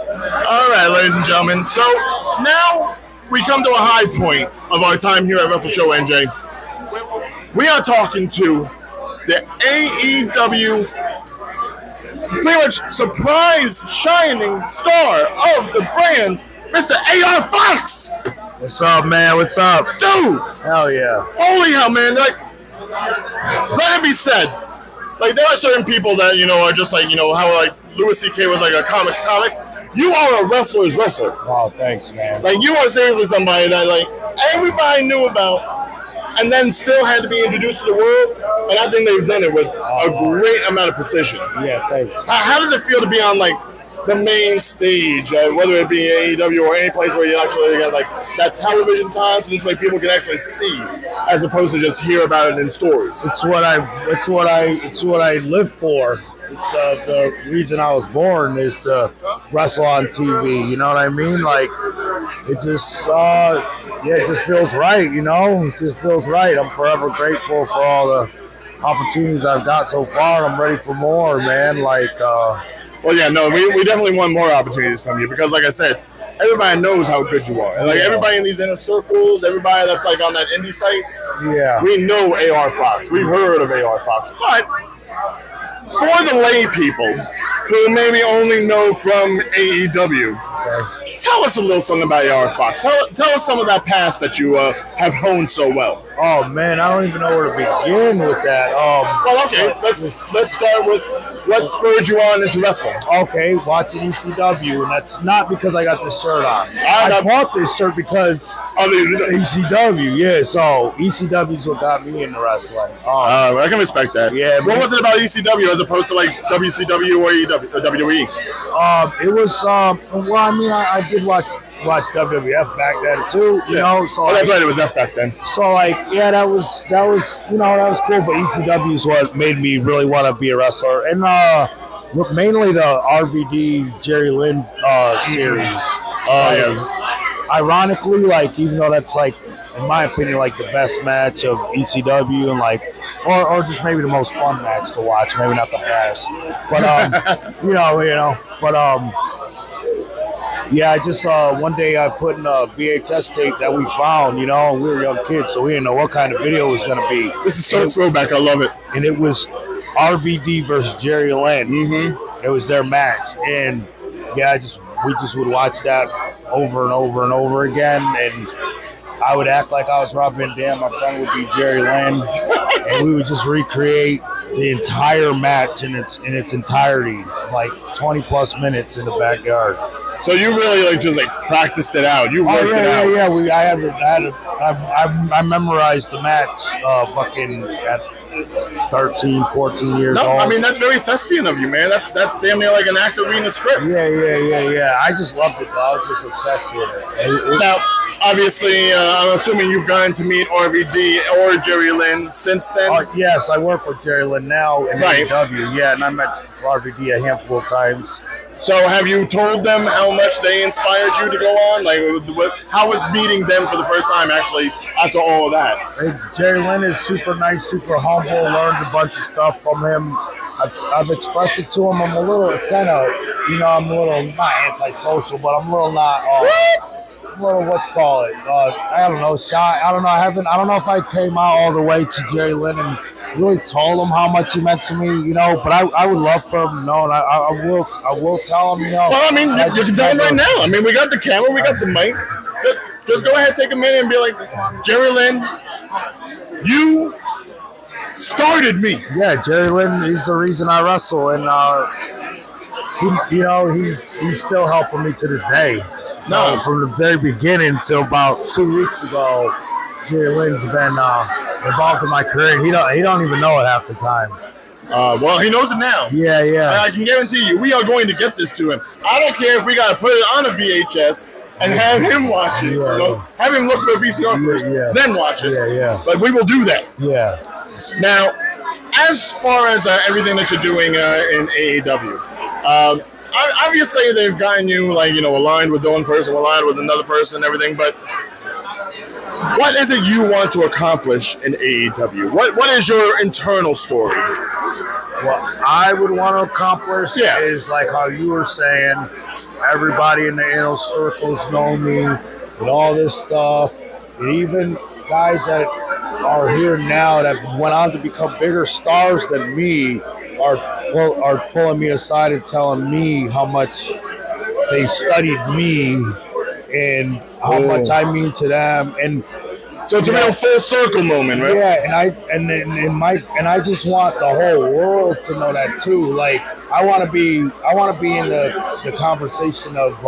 All right, ladies and gentlemen. So now we come to a high point of our time here at WrestleShow NJ. We are talking to the AEW pretty much surprise shining star of the brand, Mr. AR Fox. What's up, man? What's up? Dude! Hell yeah. Holy hell, man. Like, let it be said. Like, there are certain people that, are just like, how, like, Louis C.K. was like a comics comic. You are a wrestler's wrestler. Oh, thanks, man. Like, you are seriously somebody that, like, everybody knew about and then still had to be introduced to the world. And I think they've done it with a great amount of precision. Yeah, thanks. How does it feel to be on, like, the main stage, whether it be AEW or any place where you actually get, like, that television time, so this way people can actually see, as opposed to just hear about it in stories? It's what I live for. It's the reason I was born is to wrestle on TV. You know what I mean? Like, it just, it just feels right. It just feels right. I'm forever grateful for all the opportunities I've got so far. I'm ready for more, man. Like, well, yeah, no, we definitely want more opportunities from you because, like I said, everybody knows how good you are. Like, everybody in these inner circles, everybody that's, like, on that indie sites, we know AR Fox. We've heard of AR Fox. But for the lay people who maybe only know from AEW, tell us a little something about AR Fox. Tell us some of that past that you have honed so well. Oh, man, I don't even know where to begin with that. Well, okay, let's start with what spurred you on into wrestling. Okay, watching ECW, and that's not because I got this shirt on. I bought this shirt because of ECW, yeah, so ECW is what got me into wrestling. I can respect that. Yeah. What was it about ECW as opposed to, like, WCW or WWE? It was, well, I mean, I did watch WWF back then too, you know. So that's right, it was F back then. So, like, yeah, that was cool. But ECW is what made me really want to be a wrestler, and mainly the RVD Jerry Lynn series. Ironically, like, even though that's, like, in my opinion, like the best match of ECW, and like, or just maybe the most fun match to watch. Maybe not the best, but yeah, I just one day I put in a VHS tape that we found, and we were young kids, so we didn't know what kind of video it was going to be. This is so throwback. I love it. And it was RVD versus Jerry Lynn. Mm-hmm. It was their match, and yeah, we just would watch that over and over and over again, and I would act like I was Rob Van Dam. My friend would be Jerry Lynn, and we would just recreate the entire match in its entirety, like 20 plus minutes in the backyard. So you really just practiced it out. You worked it out. Yeah. I memorized the match, fucking at 13, 14 years old. I mean, that's very thespian of you, man. That's damn near like an act of reading a script. Yeah. I just loved it, though. I was just obsessed with it. Now, obviously, I'm assuming you've gotten to meet RVD or Jerry Lynn since then? Yes, I work with Jerry Lynn now in AEW. Yeah, and I met RVD a handful of times. So have you told them how much they inspired you to go on? Like, how was meeting them for the first time, actually, after all of that? Jerry Lynn is super nice, super humble, learned a bunch of stuff from him. I've expressed it to him. I'm a little not antisocial, but I'm a little not... I don't know, shy. I don't know. I don't know if I came out all the way to Jerry Lynn and really told him how much he meant to me, but I would love for him to know, and I will tell him, Well, I mean, you can tell him right now. I mean, we got the camera, we got the mic. Just go ahead, take a minute, and be like, Jerry Lynn, you started me. Yeah, Jerry Lynn is the reason I wrestle, and he's still helping me to this day. So from the very beginning till about 2 weeks ago, Jerry Lynn's been involved in my career. He don't even know it half the time. Well, he knows it now. Yeah. I can guarantee you, we are going to get this to him. I don't care if we got to put it on a VHS and have him watch it. Have him look for a VCR first, then watch it. Yeah. But we will do that. Yeah. Now, as far as everything that you're doing in AEW, obviously they've gotten you aligned with one person, aligned with another person, everything. But what is it you want to accomplish in AEW? What is your internal story? What I would want to accomplish is like how you were saying, everybody in the inner circles know me and all this stuff. And even guys that are here now that went on to become bigger stars than me are pulling me aside and telling me how much they studied me and how much I mean to them. And so it's a real full circle moment, right? Yeah, and I just want the whole world to know that too. Like I want to be in the conversation of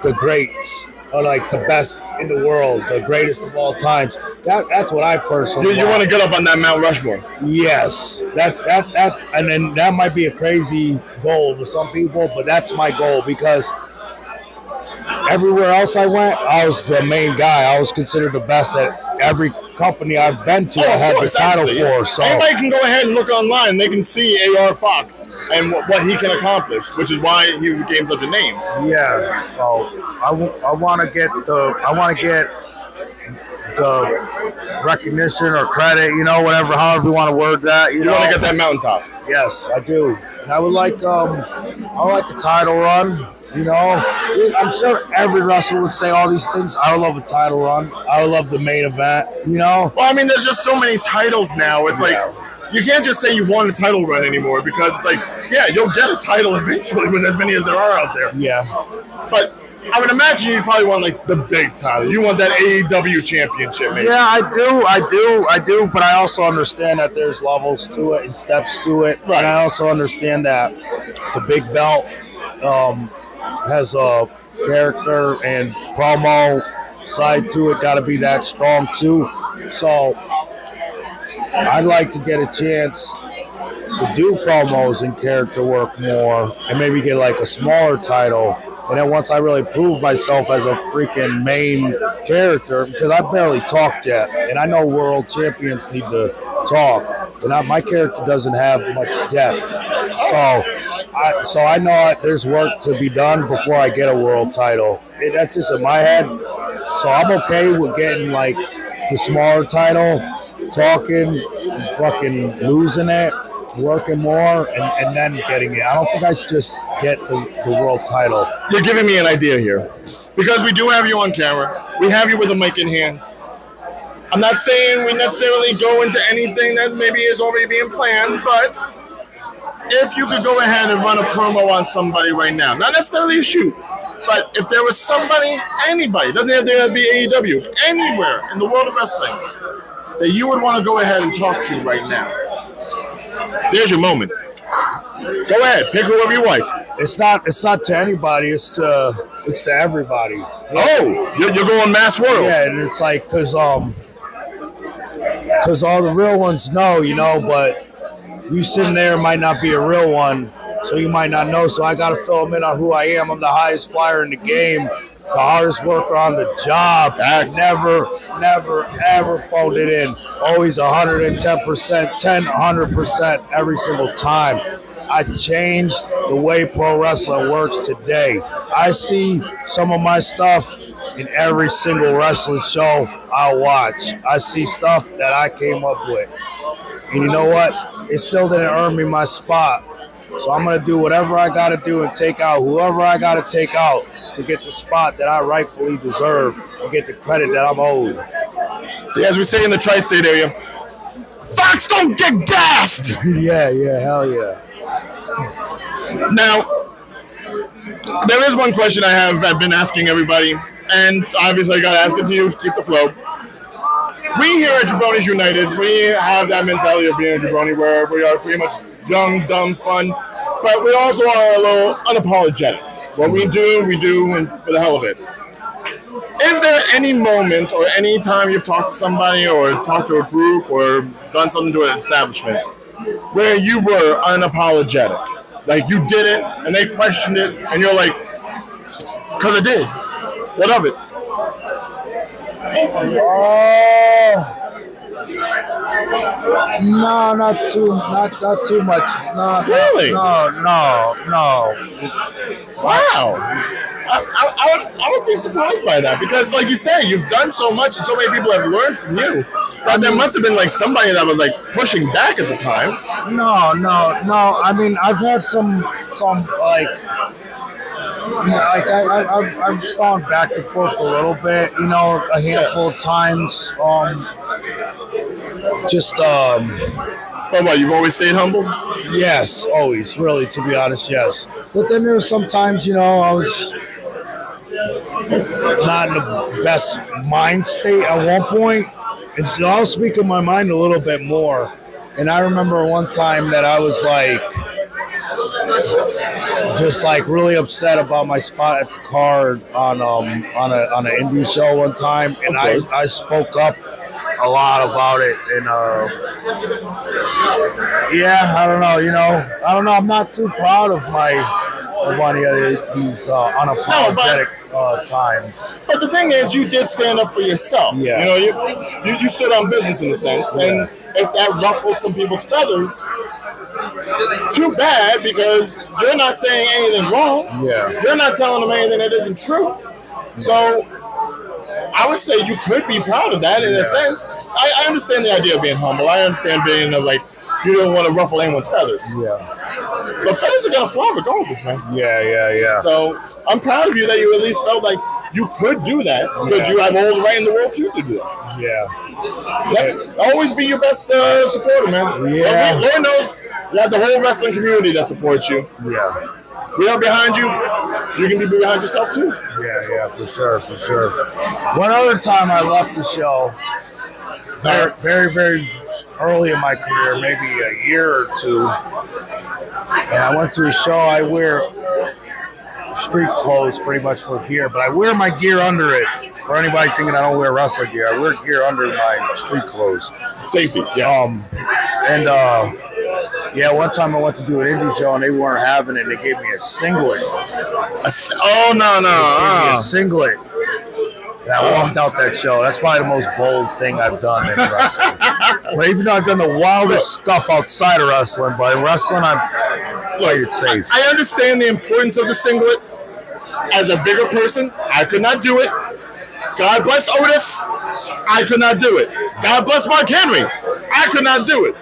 the greats, or like the best in the world, the greatest of all times. That's what I personally you want to get up on that Mount Rushmore. Yes, that and then that might be a crazy goal to some people, but that's my goal because everywhere else I went, I was the main guy. I was considered the best at every company I've been to. I had the title for. So anybody can go ahead and look online. They can see AR Fox and what he can accomplish, which is why he became such a name. Yeah. So I want to get the recognition or credit, whatever, however you want to word that. You want to get that mountaintop. Yes, I do. And I would like a title run. I'm sure every wrestler would say all these things. I would love a title run. I would love the main event, Well, I mean, there's just so many titles now. It's like, you can't just say you want a title run anymore because it's like, yeah, you'll get a title eventually with as many as there are out there. Yeah. But I would imagine you probably want, like, the big title. You want that AEW championship, maybe. Yeah, I do. But I also understand that there's levels to it and steps to it. Right. And I also understand that the big belt has a character and promo side to it. Got to be that strong too. So I'd like to get a chance to do promos and character work more, and maybe get like a smaller title. And then once I really prove myself as a freaking main character, because I barely talked yet, and I know world champions need to talk, and my character doesn't have much depth. So I know there's work to be done before I get a world title. And that's just in my head. So I'm okay with getting like the smaller title, talking, fucking losing it, working more, and then getting it. I don't think I should just get the world title. You're giving me an idea here. Because we do have you on camera. We have you with a mic in hand. I'm not saying we necessarily go into anything that maybe is already being planned, but if you could go ahead and run a promo on somebody right now, not necessarily a shoot, but if there was somebody, anybody, doesn't have to be AEW, anywhere in the world of wrestling, that you would want to go ahead and talk to right now, there's your moment. Go ahead, pick whoever you like. It's not to anybody. It's to everybody. Oh, you're going mass world. Yeah, and it's like because all the real ones know, but you sitting there might not be a real one, so you might not know. So I got to fill them in on who I am. I'm the highest flyer in the game, the hardest worker on the job. Never, ever phoned it in. Always 110%, 100% every single time. I changed the way pro wrestling works today. I see some of my stuff in every single wrestling show I watch. I see stuff that I came up with. And you know what? It still didn't earn me my spot. So I'm going to do whatever I got to do and take out whoever I got to take out to get the spot that I rightfully deserve and get the credit that I'm owed. See, as we say in the tri-state area, Fox don't get gassed! Yeah, hell yeah. Now, there is one question I've been asking everybody, and obviously I got to ask it to you to keep the flow. We here at Jabronis United, we have that mentality of being a jabroni where we are pretty much young, dumb, fun, but we also are a little unapologetic. What we do and for the hell of it. Is there any moment or any time you've talked to somebody or talked to a group or done something to an establishment where you were unapologetic? Like you did it and they questioned it and you're like, because I did. What of it? No, not too much. No, really? No. Wow. I would be surprised by that because, like you say, you've done so much and so many people have learned from you. But there must have been like somebody that was like pushing back at the time. No. I mean, I've had some Like I've gone back and forth a little bit, you know, a handful of times. But what, you've always stayed humble? Yes, always, really, to be honest, yes. But then there were some times, you know, I was not in the best mind state at one point. And so I'll speak in my mind a little bit more. And I remember one time that I was like, just like really upset about my spot at the card on an indie show one time. And I spoke up a lot about it, and I don't know, you know, I'm not too proud of any of these unapologetic times. But the thing is, you did stand up for yourself. Yeah. You know, you stood on business in a sense, and if that ruffled some people's feathers, too bad, because you're not saying anything wrong. Yeah. You're not telling them anything that isn't true. So I would say you could be proud of that in a sense. I understand the idea of being humble. I understand being like, you don't want to ruffle anyone's feathers. Yeah. But feathers are going to fly regardless, man. Yeah. So I'm proud of you that you at least felt like you could do that, because you have all the right in the world to do that. Yeah. Always be your best supporter, man. Yeah. Lord knows you have the whole wrestling community that supports you. Yeah. We are behind you. You can be behind yourself too. Yeah, for sure. One other time I left the show, very, very, very early in my career, maybe a year or two, and I went to a show. I wear street clothes pretty much for gear, but I wear my gear under it. For anybody thinking I don't wear wrestler gear, I wear gear under my street clothes. Safety, yes. One time I went to do an indie show and they weren't having it. They gave me a singlet. No. They gave me a singlet. And I walked out that show. That's probably the most bold thing I've done in wrestling. But even though I've done the wildest stuff outside of wrestling, but in wrestling, I've played it safe. I understand the importance of the singlet. As a bigger person, I could not do it. God bless Otis. I could not do it. God bless Mark Henry. I could not do it.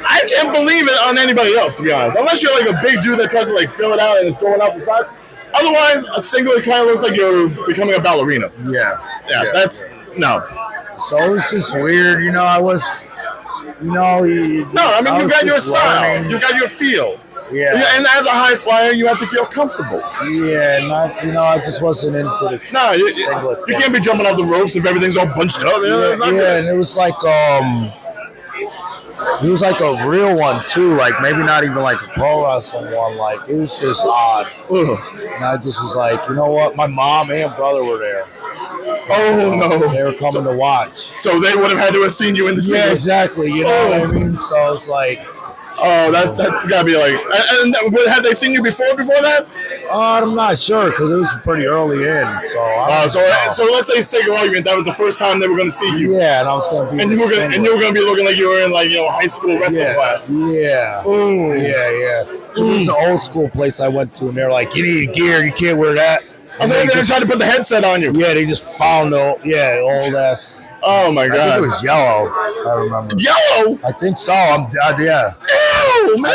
I can't believe it on anybody else, to be honest. Unless you're like a big dude that tries to like fill it out and it's going out the side. Otherwise, a singlet kind of looks like you're becoming a ballerina. Yeah. That's no. So it was just weird, you know. I was, you know. You got your style. Learning. You got your feel. Yeah. And as a high flyer, you have to feel comfortable. Yeah, I just wasn't into the singlet. You can't be jumping off the ropes if everything's all bunched up. And it was like a real one too, like maybe not even like a pro wrestling one. Like it was just odd. And I just was like, you know what? My mom and brother were there. Oh no! They were coming to watch. So they would have had to have seen you in the singlet. Yeah, exactly. You know what I mean? So it's like, that's gotta be like. And had they seen you before that? I'm not sure because it was pretty early in. So let's say, sake of argument, that was the first time they were going to see you. Yeah, and I was going to be. And you were going to be looking like you were in high school wrestling class. Yeah. Ooh. Yeah. It was an old school place I went to, and they're like, "You need gear. You can't wear that." I was like, they tried to put the headset on you. Yeah, they just found old ass. Oh my god! I think it was yellow. I remember. Yellow? I think so. Yeah. Ew, man!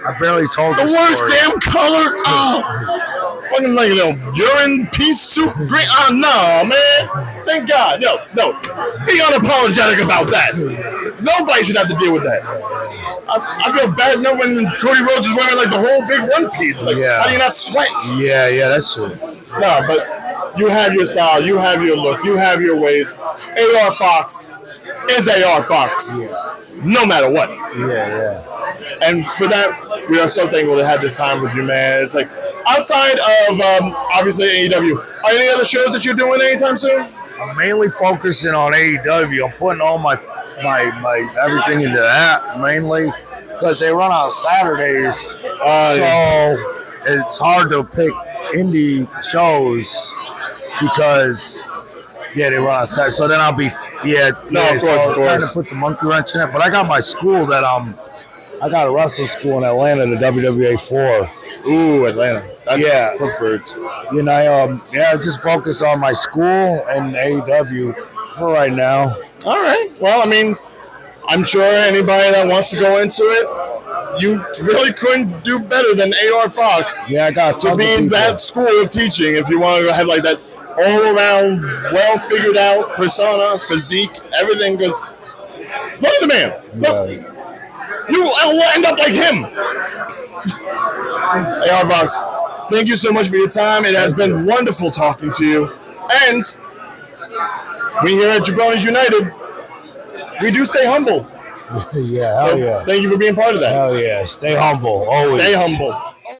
I barely told the worst story. Damn color. Oh, fucking like urine, pea soup, green. Oh no, man! Thank God. No. Be unapologetic about that. Nobody should have to deal with that. I feel bad enough when Cody Rhodes is wearing like the whole big one piece. Like, how do you not sweat? Yeah, that's true. No, but you have your style, you have your look, you have your ways. AR Fox is AR Fox, no matter what. Yeah. And for that, we are so thankful to have this time with you, man. It's like outside of obviously AEW, are any other shows that you're doing anytime soon? I'm mainly focusing on AEW. I'm putting all my everything into that mainly because they run on Saturdays. So it's hard to pick indie shows because they run on Saturday. So then I'll be of course. Trying to put the monkey wrench in it. But I got my school that I got a wrestling school in Atlanta, the WWA 4. Ooh, Atlanta. That's tough birds. You know, just focus on my school and AEW for right now. All right. Well, I mean, I'm sure anybody that wants to go into it, you really couldn't do better than AR Fox. Yeah, I got to be in that school of teaching. If you want to have like that all around, well figured out persona, physique, everything. Because look at the man. Look, you will end up like him. AR Fox, thank you so much for your time. It has been wonderful talking to you. And we here at Jabronis United, we do stay humble. Yeah, hell so yeah. Thank you for being part of that. Hell yeah. Stay humble. Always. Stay humble.